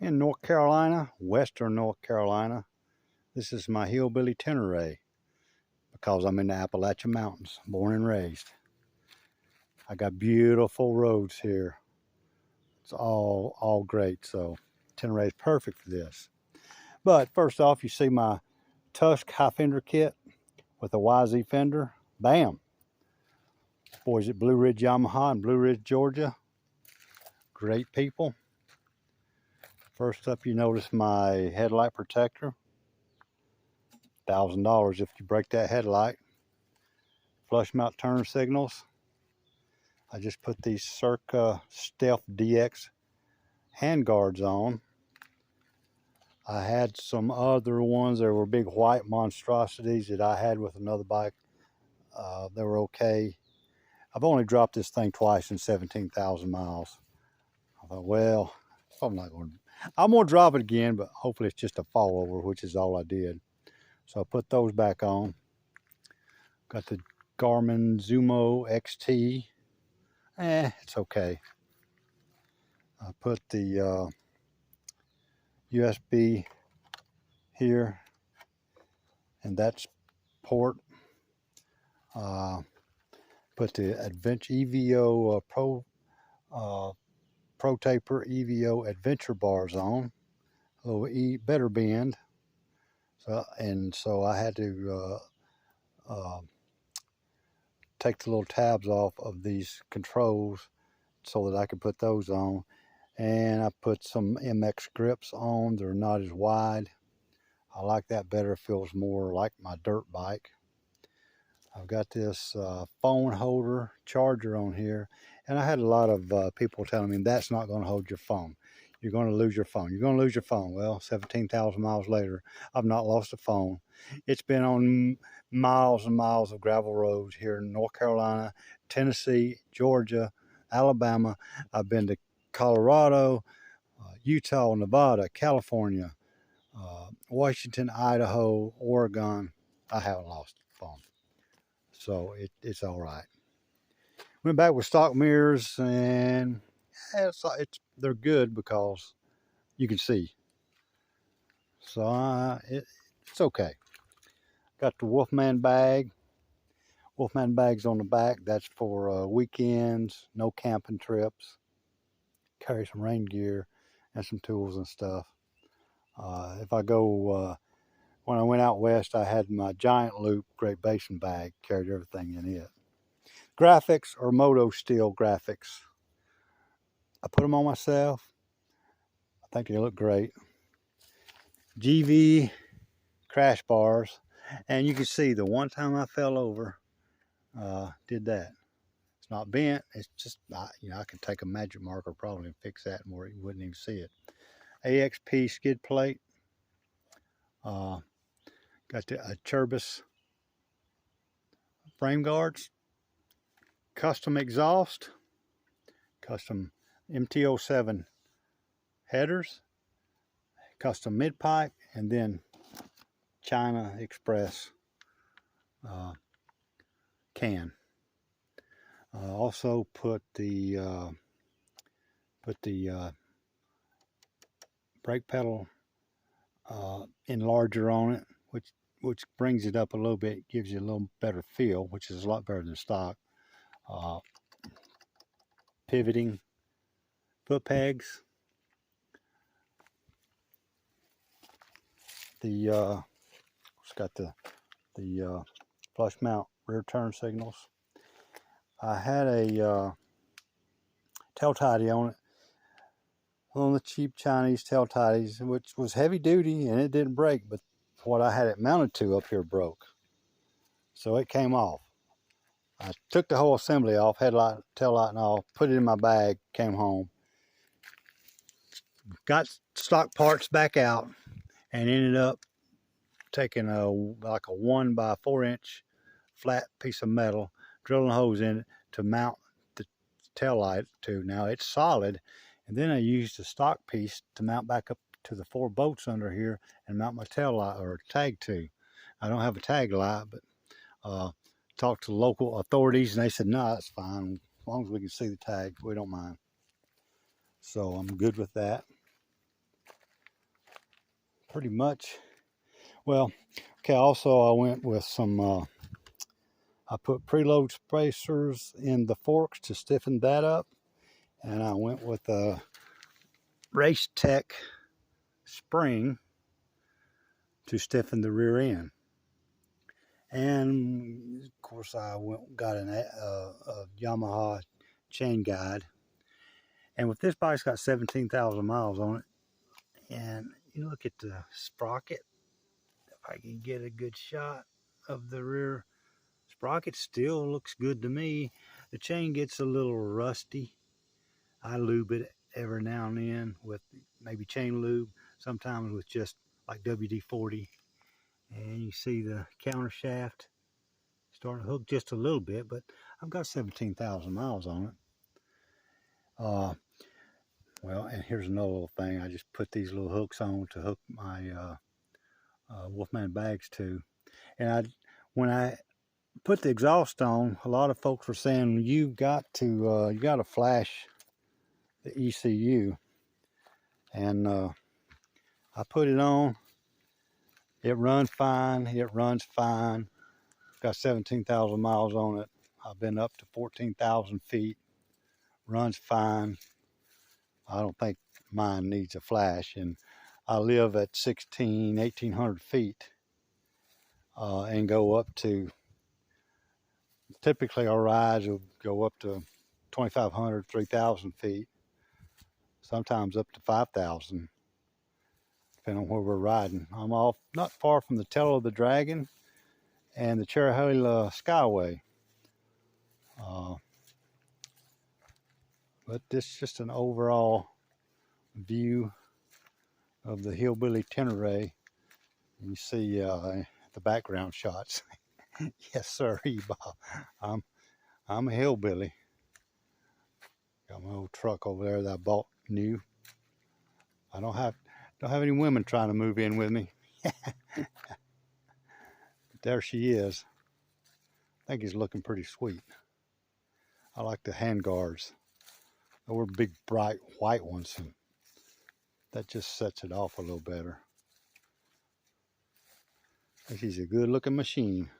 in North Carolina, western North Carolina. This is my Hillbilly Tenere because I'm in the Appalachian Mountains, born and raised. I got beautiful roads here. It's all great, so Tenere is perfect for this. But first off, you see my Tusk high fender kit with a YZ fender. Bam! Boys at Blue Ridge Yamaha in Blue Ridge, Georgia. Great people. First up, you notice my headlight protector. $1,000 if you break that headlight. Flush mount turn signals. I just put these Circa Stealth DX handguards on. I had some other ones. There were big white monstrosities that I had with another bike. They were okay. I've only dropped this thing twice in 17,000 miles. I thought, well, I'm going to drop it again, but hopefully it's just a fall over, which is all I did. So I put those back on. Got the Garmin Zumo XT. It's okay. I put the USB here, and that's port. Put the Adventure EVO Pro Taper EVO Adventure bars on, a little better bend. So I had to take the little tabs off of these controls so that I could put those on. And I put some MX grips on. They're not as wide. I like that better. It feels more like my dirt bike. I've got this phone holder charger on here, and I had a lot of people telling me that's not going to hold your phone. You're going to lose your phone. You're going to lose your phone. Well, 17,000 miles later, I've not lost a phone. It's been on miles and miles of gravel roads here in North Carolina, Tennessee, Georgia, Alabama. I've been to Colorado, Utah, Nevada, California, Washington, Idaho, Oregon. I haven't lost a phone. So it's all right. Went back with stock mirrors, and they're good because you can see. So it's okay. Got the Wolfman bag. Wolfman bag's on the back. That's for weekends, no camping trips. Carry some rain gear and some tools and stuff. If I go, when I went out west, I had my Giant Loop Great Basin bag, carried everything in it. Graphics or Moto Steel graphics. I put them on myself. I think they look great. GV crash bars. And you can see the one time I fell over, did that. It's not bent. It's just, I could take a magic marker probably and fix that more. You wouldn't even see it. AXP skid plate. Got the Turbis frame guards. Custom exhaust. Custom MT-07 headers. Custom mid pipe. And then China Express can. Also put the brake pedal enlarger on it, which brings it up a little bit, gives you a little better feel, which is a lot better than stock. Pivoting foot pegs. It's got the flush mount rear turn signals. I had a tail tidy on it, on the cheap Chinese tail tidies, which was heavy duty and it didn't break, but what I had it mounted to up here broke, so it came off. I took the whole assembly off, headlight, tail light and all, put it in my bag, came home, got stock parts back out, and ended up taking like a 1 by 4 inch flat piece of metal, drilling holes in it to mount the tail light to. Now it's solid, and then I used a stock piece to mount back up to the 4 bolts under here and mount my tail light or tag to. I don't have a tag light, but talked to local authorities and they said, no, that's fine. As long as we can see the tag, we don't mind. So I'm good with that. pretty much. Well, okay, also I went with some, I put preload spacers in the forks to stiffen that up. And I went with a Race Tech spring to stiffen the rear end. And of course I got a Yamaha chain guide. And with this bike's got 17,000 miles on it. And you look at the sprocket, if I can get a good shot of the rear sprocket, still looks good to me. The chain gets a little rusty. I lube it every now and then with maybe chain lube, sometimes with just like WD-40. And you see the counter shaft starting to hook just a little bit, but I've got 17,000 miles on it. Well, and here's another little thing. I just put these little hooks on to hook my Wolfman bags to. And when I put the exhaust on, a lot of folks were saying you got to flash the ECU. And I put it on. It runs fine. It runs fine. Got 17,000 miles on it. I've been up to 14,000 feet. Runs fine. I don't think mine needs a flash. And I live at 1,800 feet and go up to, typically our rides will go up to 2,500, 3,000 feet. Sometimes up to 5,000, depending on where we're riding. I'm off not far from the Tail of the Dragon and the Cherahela Skyway. But this is just an overall view of the Hillbilly Tenere. You see the background shots. Yes, sir, Bob. I'm a hillbilly. Got my old truck over there that I bought new. I don't have any women trying to move in with me. But there she is. I think he's looking pretty sweet. I like the hand guards. They were big, bright white ones, and that just sets it off a little better. She's a good-looking machine.